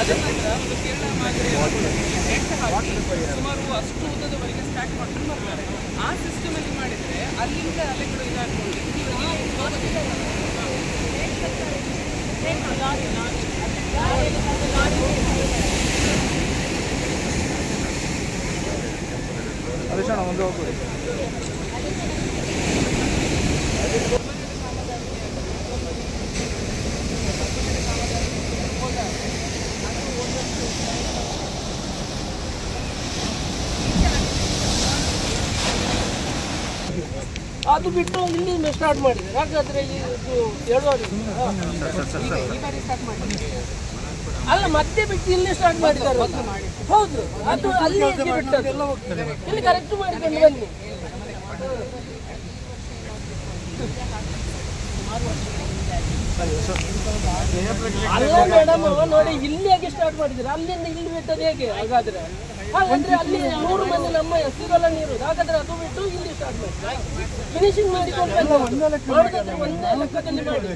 ಅದನ್ನ ಒಂದು ಕೇರಳ ಮಾದರಿ ನೆಟ್ ಹಾಕಿ ಸುಮಾರು ಅಷ್ಟು ಉದ್ದದವರೆಗೆ ಸ್ಟ್ಯಾಕ್ ಮಾಡ್ಕೊಂಡು ಬರ್ತಾರೆ. ಆ ಸಿಸ್ಟಮ್ ಅಲ್ಲಿ ಮಾಡಿದ್ರೆ ಅಲ್ಲಿಂದ ಅಲೆಗಳು ಇದಾಗ್ಕೊಂಡು ಅದನ್ನ ಒಂದು ಹೋಗ್ಬಿಡಿ. ಅದು ಬಿಟ್ಟು ಇಲ್ಲಿ ಸ್ಟಾರ್ಟ್ ಮಾಡಿದೆ. ಹಾಗಾದ್ರೆ ಇದು 2 ವಾರ ಈ ಬಾರಿ ಸ್ಟಾರ್ಟ್ ಮಾಡಿದೆ ಅಲ್ಲ, ಮತ್ತೆ ಬಿಟ್ಟು ಇಲ್ಲಿ ಸ್ಟಾರ್ಟ್ ಮಾಡಿದ್ದಾರೆ. ಹೌದು, ಅದು ಅಲ್ಲಿ ಬಿಟ್ಟದ್ದು ಇಲ್ಲಿ ಕರೆಕ್ಟ್ ಮಾಡಿಕೊಂಡು ಬನ್ನಿ. ಅಲ್ಲ ಮೇಡಮ್, ನೋಡಿ ಇಲ್ಲಿ ಹೇಗೆ ಸ್ಟಾರ್ಟ್ ಮಾಡಿದ್ರೆ ಅಲ್ಲಿಂದ ಇಲ್ಲಿ ಬಿಟ್ಟದ್ದು ಹೇಗೆ? ಹಾಗಾದ್ರೆ ಹಾಗಾದ್ರೆ ಅಲ್ಲಿ 100 ಮಂದಿ ನಮ್ಮ ಹೆಸರೆಲ್ಲ ನೀರು, ಹಾಗಾದ್ರೆ ಅದು ಬಿಟ್ಟು ಇಲ್ಲಿ ಸ್ಟಾರ್ಟ್ ಮಾಡಿ ಫಿನಿಶಿಂಗ್ ಮಾಡಿಕೊಂಡು ಒಂದೇ ಲೆಕ್ಕದಲ್ಲಿ ಮಾಡಿ.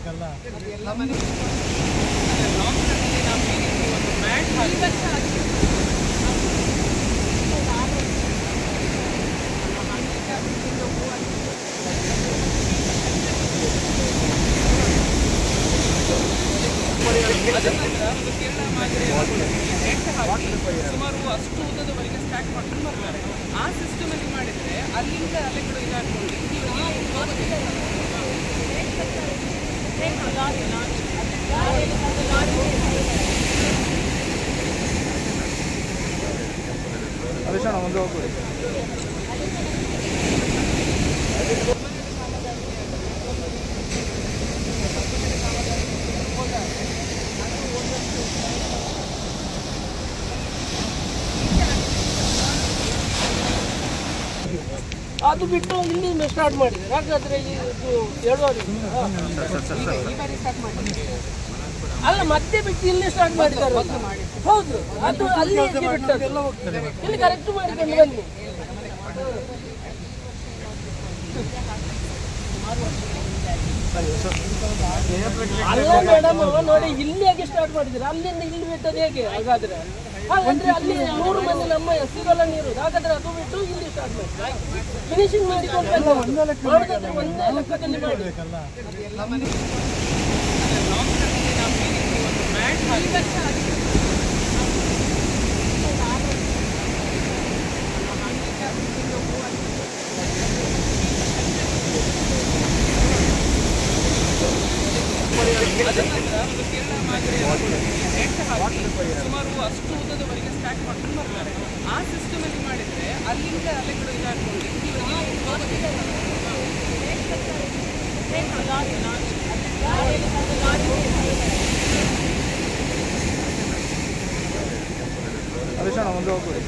ಅದನ್ನ ಒಂದು ಕೇರಳ ಮಾದರಿ ನೆಟ್ ಹಾಕಿ ಸುಮಾರು ಅಷ್ಟು ಉದ್ದದವರೆಗೆ ಸ್ಟ್ಯಾಕ್ ಮಾಡ್ಕೊಂಡು ಬರ್ತಾರೆ. ಆ ಸಿಸ್ಟಮ್ ಅಲ್ಲಿ ಮಾಡಿದ್ರೆ ಅಲ್ಲಿಂದ ಅಲೆಗಳು ಇದಾಗ್ಕೊಂಡು ಅದನ್ನ ಒಂದು ಹೋಗ್ಬಿಡಿ. ಅದು ಬಿಟ್ಟು ಇಲ್ಲಿ ಸ್ಟಾರ್ಟ್ ಮಾಡಿದೆ. ಹಾಗಾದ್ರೆ ಇದು 2 ವಾರ ಈ ಬಾರಿ ಸ್ಟಾರ್ಟ್ ಮಾಡಿದೆ ಅಲ್ಲ, ಮತ್ತೆ ಬಿಟ್ಟು ಇಲ್ಲಿ ಸ್ಟಾರ್ಟ್ ಮಾಡಿದ್ದಾರೆ. ಹೌದು, ಅದು ಅಲ್ಲಿ ಬಿಟ್ಟದ್ದು ಇಲ್ಲಿ ಕರೆಕ್ಟ್ ಮಾಡಿಕೊಂಡು ಬನ್ನಿ. ಅಲ್ಲ ಮೇಡಮ್, ನೋಡಿ ಇಲ್ಲಿ ಹೇಗೆ ಸ್ಟಾರ್ಟ್ ಮಾಡಿದ್ರೆ ಅಲ್ಲಿಂದ ಇಲ್ಲಿ ಬಿಟ್ಟದ್ದು ಹೇಗೆ? ಹಾಗಾದ್ರೆ ಹಾಗಾದ್ರೆ ಅಲ್ಲಿ 100 ಮಂದಿ ನಮ್ಮ ಹೆಸರೆಲ್ಲ ನೀರು, ಹಾಗಾದ್ರೆ ಅದು ಬಿಟ್ಟು ಇಲ್ಲಿ ಸ್ಟಾರ್ಟ್ ಮಾಡಿ ಫಿನಿಶಿಂಗ್ ಮಾಡಿಕೊಂಡು ಒಂದೇ ಲೆಕ್ಕದಲ್ಲಿ ಮಾಡಿ. ಅದನ್ನ ಒಂದು ಕೇರಳ ಮಾದರಿ ನೆಟ್ ಹಾಕಿ ಸುಮಾರು ಅಷ್ಟು ಉದ್ದದವರೆಗೆ ಸ್ಟ್ಯಾಕ್ ಮಾಡ್ಕೊಂಡು ಬರ್ತಾರೆ. ಆ ಸಿಸ್ಟಮ್ ಅಲ್ಲಿ ಮಾಡಿದ್ರೆ ಅಲ್ಲಿಂದ ಅಲೆಗಳು ಇದಾಗ್ಕೊಂಡು ಅದನ್ನ ಒಂದು ಹೋಗ್ಬಿಡಿ.